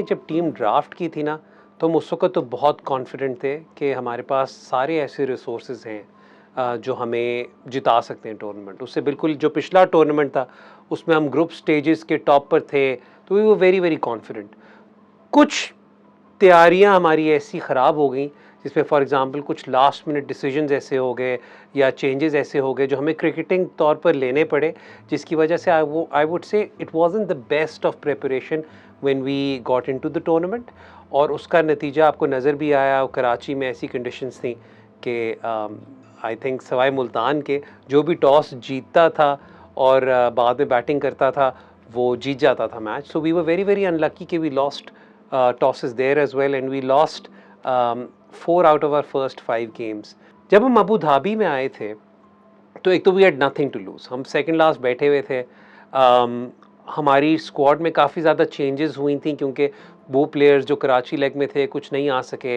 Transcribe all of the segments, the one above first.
जब team draft की थी ना, तो हम उस वक्त तो बहुत कॉन्फिडेंट थे कि हमारे पास सारे ऐसे रिसोर्सेज हैं जो हमें जिता सकते हैं टूर्नामेंट। उससे बिल्कुल जो पिछला टूर्नामेंट था उसमें हम ग्रुप स्टेजेस के टॉप पर थे, तो we were very very confident. कुछ तैयारियां हमारी ऐसी ख़राब हो गई जिसमें फॉर एग्जांपल कुछ लास्ट मिनट डिसीजंस ऐसे हो गए या चेंजेस ऐसे हो गए जो हमें क्रिकेटिंग तौर पर लेने पड़े, जिसकी वजह से I would say it wasn't the best of preparation when we got into the tournament. और उसका नतीजा आपको नज़र भी आया। कराची में ऐसी कंडीशंस थी कि आई थिंक सवाई मुल्तान के जो भी टॉस जीतता था और बाद में बैटिंग करता था वो जीत जाता था match. So we were very very unlucky कि we lost tosses there as well and we lost 4 out of our first 5 games। जब हम अबू धाबी में आए थे तो एक तो we had nothing to lose, हम सेकंड लास्ट बैठे हुए थे। हमारी स्क्वाड में काफ़ी ज़्यादा चेंजेस हुई थी क्योंकि वो प्लेयर्स जो कराची लेग में थे कुछ नहीं आ सके।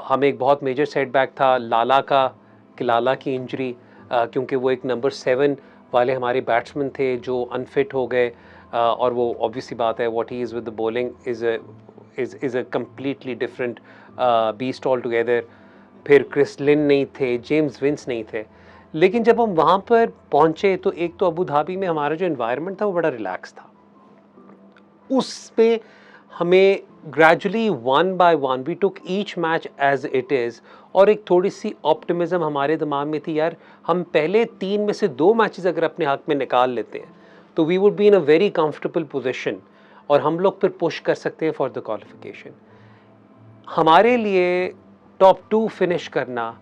हमें एक बहुत मेजर सेटबैक था लाला की इंजरी, क्योंकि वो एक नंबर 7 वाले हमारे बैट्समैन थे जो अनफिट हो गए। और वो ऑब्वियसली बात है, what he is with the bowling is a completely different beast all together. फिर क्रिस लिन नहीं थे, जेम्स विंस नहीं थे। लेकिन जब हम वहाँ पर पहुँचे तो एक तो अबू धाबी में हमारा जो इन्वायरमेंट था वो बड़ा रिलैक्स था। उसमें हमें gradually one by one we took each match as it is, और एक थोड़ी सी ऑप्टिमिज्म हमारे दिमाग में थी, यार हम पहले 3 में से 2 मैचेस अगर अपने हाथ में निकाल लेते हैं तो we would be in a very comfortable position और हम लोग फिर पुश कर सकते हैं फॉर द क्वालिफिकेशन। हमारे लिए टॉप 2 फिनिश करना,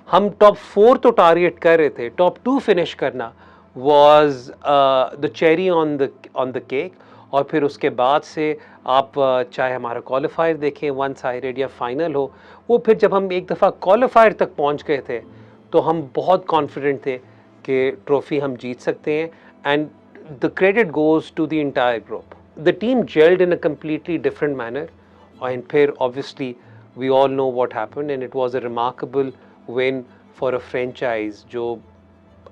हम टॉप 4 तो टारगेट कर रहे थे, टॉप 2 फिनिश करना was the cherry on the cake. और फिर उसके बाद से आप चाहे हमारा क्वालिफायर देखें वन साइडेड या फाइनल हो, वो फिर जब हम एक दफ़ा क्वालिफायर तक पहुंच गए थे तो हम बहुत कॉन्फिडेंट थे कि ट्रॉफी हम जीत सकते हैं। And the credit goes to the entire group. The team gelled in a completely different manner, and फिर obviously we all know what happened and it was a remarkable win for a franchise जो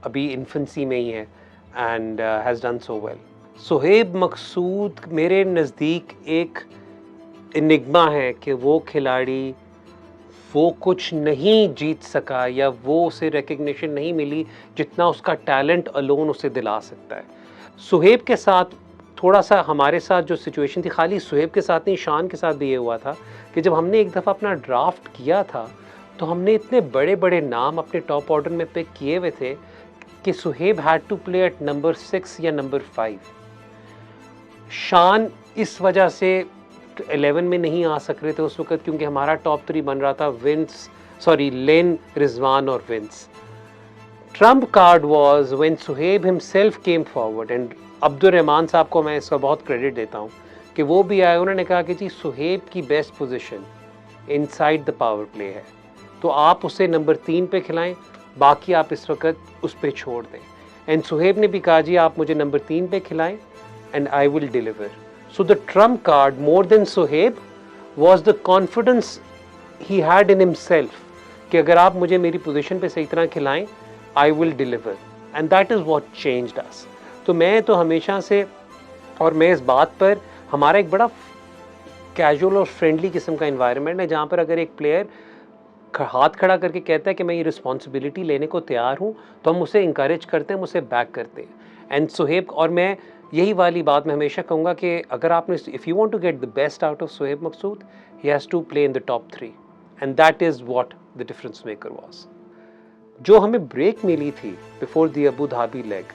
अभी infancy में ही है and has done so well। Suhaib मकसूद मेरे नज़दीक एक Enigma है कि वो खिलाड़ी वो कुछ नहीं जीत सका या वो उसे रिकग्निशन नहीं मिली जितना उसका टैलेंट अलोन उसे दिला सकता है। सुहेब के साथ थोड़ा सा हमारे साथ जो सिचुएशन थी, खाली सुहेब के साथ नहीं शान के साथ भी ये हुआ था कि जब हमने एक दफ़ा अपना ड्राफ्ट किया था तो हमने इतने बड़े बड़े नाम अपने टॉप ऑर्डर में पिक किए हुए थे कि Suhaib had to play at number 6 या नंबर 5। शान इस वजह से 11 में नहीं आ सक रहे थे उस वक्त क्योंकि हमारा टॉप 3 बन रहा था लेन, रिजवान और Vince. Trump card was when Suhaib himself came forward and Abdul Rahman साहब को मैं इसका बहुत क्रेडिट देता हूँ कि वो भी आए। उन्होंने कहा कि जी सुहेब की best position inside the power play है, तो आप उसे नंबर 3 पे खिलाएं, बाकी आप इस वक्त उस पर छोड़ दें। एंड सुहेब ने भी कहा जी आप मुझे नंबर 3 पे खिलाएं and I will deliver. So the Trump card more than Suhaib was the confidence he had in himself कि अगर आप मुझे मेरी पोजीशन पे सही तरह खिलाएं I will deliver, and that is what changed us। तो मैं तो हमेशा से, और मैं इस बात पर, हमारा एक बड़ा कैजुअल और फ्रेंडली किस्म का इन्वायरमेंट है जहाँ पर अगर एक प्लेयर हाथ खड़ा करके कहता है कि मैं ये रिस्पॉन्सिबिलिटी लेने को तैयार हूँ तो हम उसे इंकरेज करते हैं, हम उसे बैक करते हैं। एंड सुहेब, और मैं यही वाली बात मैं हमेशा कहूँगा कि अगर आपने, if you want to get the best out of Suhaib Maqsood, he has to play in the top 3 and that is what the difference maker was. जो हमें ब्रेक मिली थी before the Abu Dhabi leg,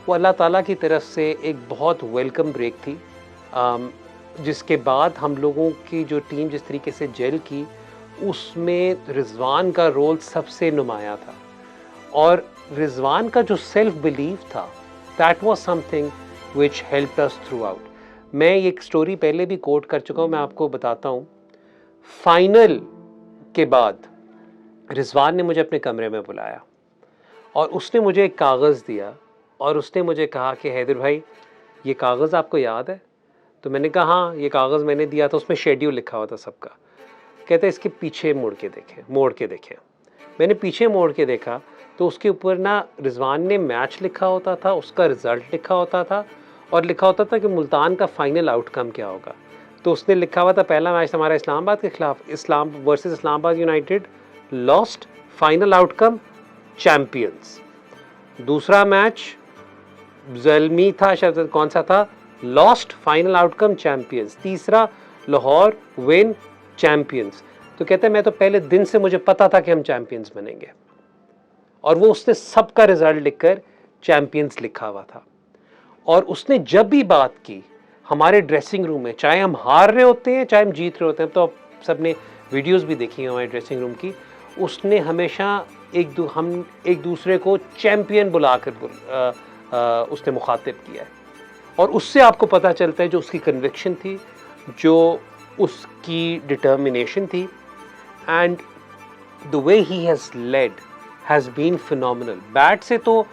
वो अल्लाह ताला की तरफ से एक बहुत वेलकम ब्रेक थी, जिसके बाद हम लोगों की जो टीम जिस तरीके से जेल की उसमें रिजवान का रोल सबसे नुमाया था। और रिजवान का जो सेल्फ बिलीव था, that was something which helped us through out. मैं ये एक स्टोरी पहले भी कोट कर चुका हूँ, मैं आपको बताता हूँ। फाइनल के बाद रिजवान ने मुझे अपने कमरे में बुलाया और उसने मुझे एक कागज़ दिया और उसने मुझे कहा कि हैदर भाई ये कागज़ आपको याद है? तो मैंने कहा हाँ ये कागज़ मैंने दिया था, उसमें शेड्यूल लिखा हुआ था सबका। कहते इसके पीछे मोड़ के देखें। मैंने पीछे मोड़ के देखा तो उसके ऊपर ना रिजवान ने मैच लिखा होता था, उसका रिजल्ट लिखा होता था और लिखा होता था कि मुल्तान का फाइनल आउटकम क्या होगा। तो उसने लिखा हुआ था पहला मैच हमारा इस्लामाबाद के खिलाफ, Islam versus Islamabad United, lost, final outcome champions. दूसरा मैच ज़ल्मी था, शायद कौन सा था, लॉस्ट, फाइनल आउटकम चैंपियंस। तीसरा लाहौर, विन, चैंपियंस। तो कहते हैं मैं तो पहले दिन से मुझे पता था कि हम चैंपियंस बनेंगे, और वो उसने सबका रिजल्ट लिखकर चैंपियंस लिखा हुआ था। और उसने जब भी बात की हमारे ड्रेसिंग रूम में, चाहे हम हार रहे होते हैं चाहे हम जीत रहे होते हैं, तो आप सबने वीडियोस भी देखी हैं हमारे ड्रेसिंग रूम की, उसने हमेशा हम एक दूसरे को चैंपियन बुलाकर उसने मुखातिब किया है। और उससे आपको पता चलता है जो उसकी कन्विक्शन थी, जो उसकी डिटर्मिनेशन थी, and the way he has led has been phenomenal. Bat से तो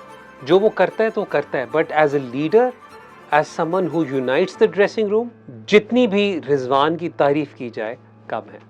जो वो करता है तो करता है, but as a leader, as someone who unites the dressing room, जितनी भी रिजवान की तारीफ की जाए कम है।